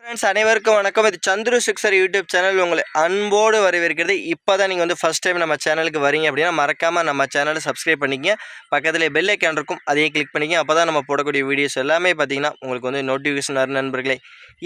Friends அனைவருக்கும் வணக்கம். இது சந்துரு சிக்ஸர் யூடியூப் சேனல் உங்களை அன்போடு வரவேற்கிறது. இப்போ தான் நீங்கள் ஃபஸ்ட் டைம் நம்ம சேனலுக்கு வரீங்க அப்படின்னா மறக்காமல் நம்ம சேனலை சப்ஸ்கிரைப் பண்ணிக்கங்க. பக்கத்தில் பெல் ஐக்கான் இருக்கும், அதையே கிளிக் பண்ணிக்கங்க. அப்போ தான் நம்ம போடக்கூடிய வீடியோஸ் எல்லாமே பார்த்தீங்கன்னா உங்களுக்கு நோட்டிஃபிகேஷன் வரும் நண்பர்களே.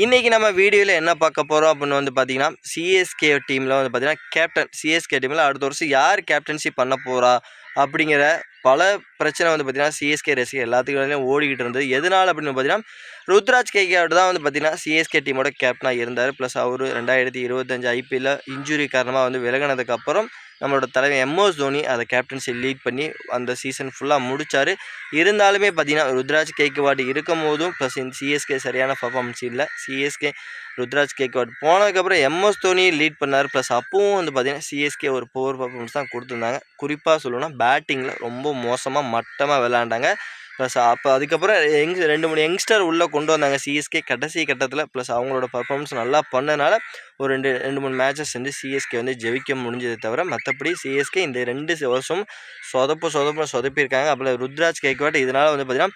இன்றைக்கி நம்ம வீடியோவில் என்ன பார்க்க போகிறோம் அப்படின்னு பார்த்தீங்கன்னா சிஎஸ்கே டீமில் பார்த்தீங்கன்னா கேப்டன் சிஎஸ்கே டீமில் அடுத்த வருஷம் யார் கேப்டன்சி பண்ண போகிறா அப்படிங்கிற பல பிரச்சனை பார்த்தீங்கன்னா சிஎஸ்கே ரசிகர் எல்லாத்துக்கும் ஓடிக்கிட்டு இருந்தது. எதனால் அப்படின்னு பார்த்தீங்கன்னா ருத்ராஜ் கேகேவாட் தான் பார்த்தீங்கன்னா சிஎஸ்கே டீமோட கேப்டனாக இருந்தார். ப்ளஸ் அவர் 2025 ஐபிஎல்ல இன்ஜுரி காரணமாக விலகினதுக்கப்புறம் நம்மளோட தலைவர் எம்எஸ் தோனி அதை கேப்டன்சி லீட் பண்ணி அந்த சீசன் ஃபுல்லாக முடித்தார். இருந்தாலுமே பார்த்தீங்கன்னா ருத்ராஜ் கேகேவாட் இருக்கும் போதும் ப்ளஸ் இந்த சிஎஸ்கே சரியான பர்ஃபார்மன்ஸ் இல்லை. சிஎஸ்கே ருத்ராஜ் கேகேவாட் போனதுக்கப்புறம் எம்எஸ் தோனி லீட் பண்ணார். ப்ளஸ் அப்பவும் பார்த்தீங்கன்னா சிஎஸ்கே ஒரு புவர் பர்ஃபார்மன்ஸ் தான் கொடுத்துருந்தாங்க. குறிப்பாக சொல்லணும்னா பேட்டிங்கில் ரொம்ப மோசமாக மட்டமாக விளையாண்டாங்க. ப்ளஸ் அப்போ அதுக்கப்புறம் 2-3 யங்ஸ்டர் உள்ளே கொண்டு வந்தாங்க சிஎஸ்கே கடைசி கட்டத்தில். ப்ளஸ் அவங்களோட பர்ஃபார்மன்ஸ் நல்லா பண்ணனால ஒரு 2-3 மேட்சஸ் சிஎஸ்கே ஜெயிக்க முடிஞ்சதை தவிர மற்றபடி சிஎஸ்கே இந்த 2 வருஷம் சொதப்பியிருக்காங்க. அப்புறம் ருத்ராஜ் கேக்வாட் இதனால் பார்த்தீங்கன்னா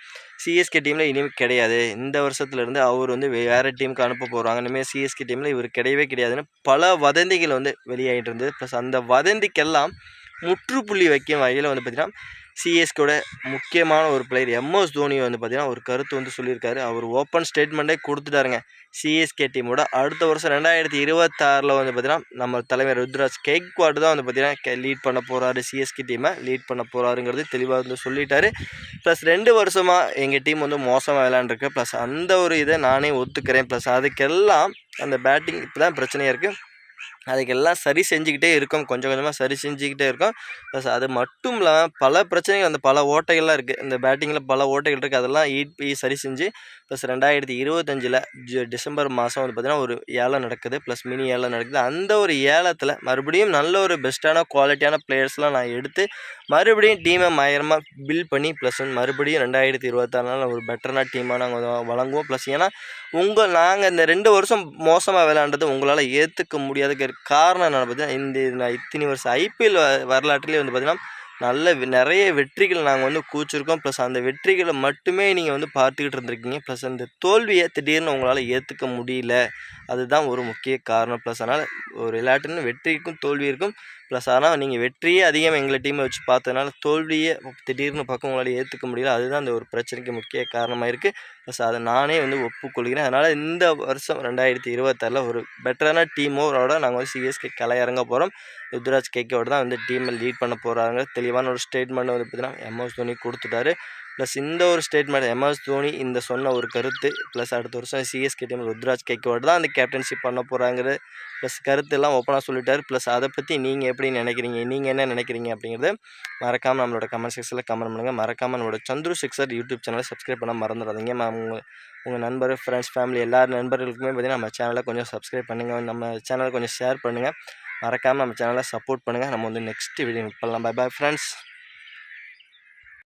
சிஎஸ்கே டீமில் இனிமேல் கிடையாது. இந்த வருஷத்துலேருந்து அவர் வேறு டீமுக்கு அனுப்ப போகிறாங்க. இனிமேல் சிஎஸ்கே டீமில் இவர் கிடையாதுன்னு பல வதந்திகள் வெளியாகிட்டு இருந்தது. ப்ளஸ் அந்த வதந்திக்கெல்லாம் முற்றுப்புள்ளி வைக்கும் வகையில் பார்த்தீங்கன்னா சிஎஸ்கேவோட முக்கியமான ஒரு பிளேயர் எம்எஸ் தோனி பார்த்தீங்கன்னா ஒரு கருத்து சொல்லியிருக்காரு. அவர் ஓப்பன் ஸ்டேட்மெண்ட்டே கொடுத்துட்டாருங்க. சிஎஸ்கே டீமோட அடுத்த வருஷம் 2026 பார்த்தீங்கன்னா நம்ம தலைவர் ருத்ராஜ் கேக்வாட் தான் பார்த்தீங்கன்னா லீட் பண்ண போகிறாரு, சிஎஸ்கே டீமை லீட் பண்ண போகிறாருங்கிறது தெளிவாக சொல்லிட்டாரு. ப்ளஸ் 2 வருஷமாக எங்கள் டீம் மோசமாக விளையாண்டுருக்கு. ப்ளஸ் அந்த ஒரு இதை நானே ஒத்துக்கிறேன். ப்ளஸ் அதுக்கெல்லாம் அந்த பேட்டிங் இப்போ தான் பிரச்சனையாக இருக்குது. அதுக்கெல்லாம் சரி செஞ்சுக்கிட்டே இருக்கோம், கொஞ்சம் கொஞ்சமாக சரி செஞ்சுக்கிட்டே இருக்கோம். ப்ளஸ் அது மட்டும் இல்லாமல் பல பிரச்சனைகள் அந்த பல ஓட்டைகள்லாம் இருக்குது. இந்த பேட்டிங்கில் பல ஓட்டைகள் இருக்குது. அதெல்லாம் சரி செஞ்சு ப்ளஸ் 2025 டிசம்பர் மாதம் பார்த்திங்கன்னா ஒரு ஏலம் நடக்குது. ப்ளஸ் மினி ஏலம் நடக்குது. அந்த ஒரு ஏலத்தில் மறுபடியும் நல்ல ஒரு பெஸ்ட்டான குவாலிட்டியான பிளேயர்ஸ்லாம் நான் எடுத்து மறுபடியும் டீமை பயங்கரமாக பில்ட் பண்ணி ப்ளஸ் மறுபடியும் 2026 ஒரு பெட்டரான டீமாக நாங்கள் வழங்குவோம். ப்ளஸ் ஏன்னா நாங்கள் இந்த 2 வருஷம் மோசமாக விளையாண்டது உங்களால் ஏற்றுக்க முடியாத காரணம் என்ன பார்த்தீங்கன்னா நான் இத்தனை வருஷம் ஐபிஎல் வரலாற்றிலே பார்த்தீங்கன்னா நிறைய வெற்றிகள் நாங்கள் கூச்சிருக்கோம். ப்ளஸ் அந்த வெற்றிகளை மட்டுமே நீங்கள் பார்த்துக்கிட்டு இருந்திருக்கீங்க. ப்ளஸ் அந்த தோல்வியை திடீர்னு உங்களால் ஏற்றுக்க முடியல, அதுதான் ஒரு முக்கிய காரணம். ப்ளஸ் அதனால் ஒரு விளையாட்டுன்னு வெற்றிக்கும் தோல்வி இருக்கும். ப்ளஸ் ஆனால் நீங்கள் வெற்றியே அதிகம் எங்களை டீமை வச்சு பார்த்ததுனால தோல்வியை திடீர்னு பக்கம் உங்களால் ஏற்றுக்க முடியல, அதுதான் அந்த ஒரு பிரச்சனைக்கு முக்கிய காரணமாக இருக்குது. ப்ளஸ் அதை நானே ஒப்புக்கொள்கிறேன். அதனால் இந்த வருஷம் 2026 ஒரு பெட்டரான டீமோட நாங்கள் சிஎஸ்கே இறங்க போகிறோம். ருத்ராஜ் கேக்வாட் தான் டீமை லீட் பண்ண போகிறாங்க. தெளிவான ஒரு ஸ்டேட்மெண்ட் பார்த்தீங்கன்னா எம்எஸ் தோனி கொடுத்துட்டாரு. ப்ளஸ் இந்த ஒரு ஸ்டேட்மெண்ட் எம்எஸ் தோனி சொன்ன ஒரு கருத்து ப்ளஸ் அடுத்த வருஷம் சிஎஸ்கே டீம் ருத்ராஜ் கேக்வாட் தான் அந்த கேப்டன்ஷிப் பண்ண போகிறாங்கிறது ப்ளஸ் கருத்து எல்லாம் ஓப்பனாக சொல்லிட்டார். ப்ளஸ் அதை பற்றி நீங்கள் எப்படி நினைக்கிறீங்க, நீங்கள் என்ன நினைக்கிறீங்க அப்படிங்கிறது மறக்காமல் நம்மளோட கமெண்ட் செக்ஷனில் கமெண்ட் பண்ணுங்கள். மறக்காமல் நம்மளோட சந்துரு சிக்ஸர் யூடியூப் சேனலை சப்ஸ்கிரைப் பண்ண மறந்துடாதீங்க. உங்கள் நண்பர், ஃப்ரெண்ட்ஸ், ஃபேமிலி எல்லார் நண்பர்களுக்குமே பார்த்தீங்கன்னா நம்ம சேனலை கொஞ்சம் சப்ஸ்கிரைப் பண்ணுங்கள், நம்ம சேனலை கொஞ்சம் ஷேர் பண்ணுங்கள். மறக்காமல் நம்ம சேனலை சப்போர்ட் பண்ணுங்கள். நம்ம நெக்ஸ்ட் வீடியோ பண்ணலாம். Bye bye friends.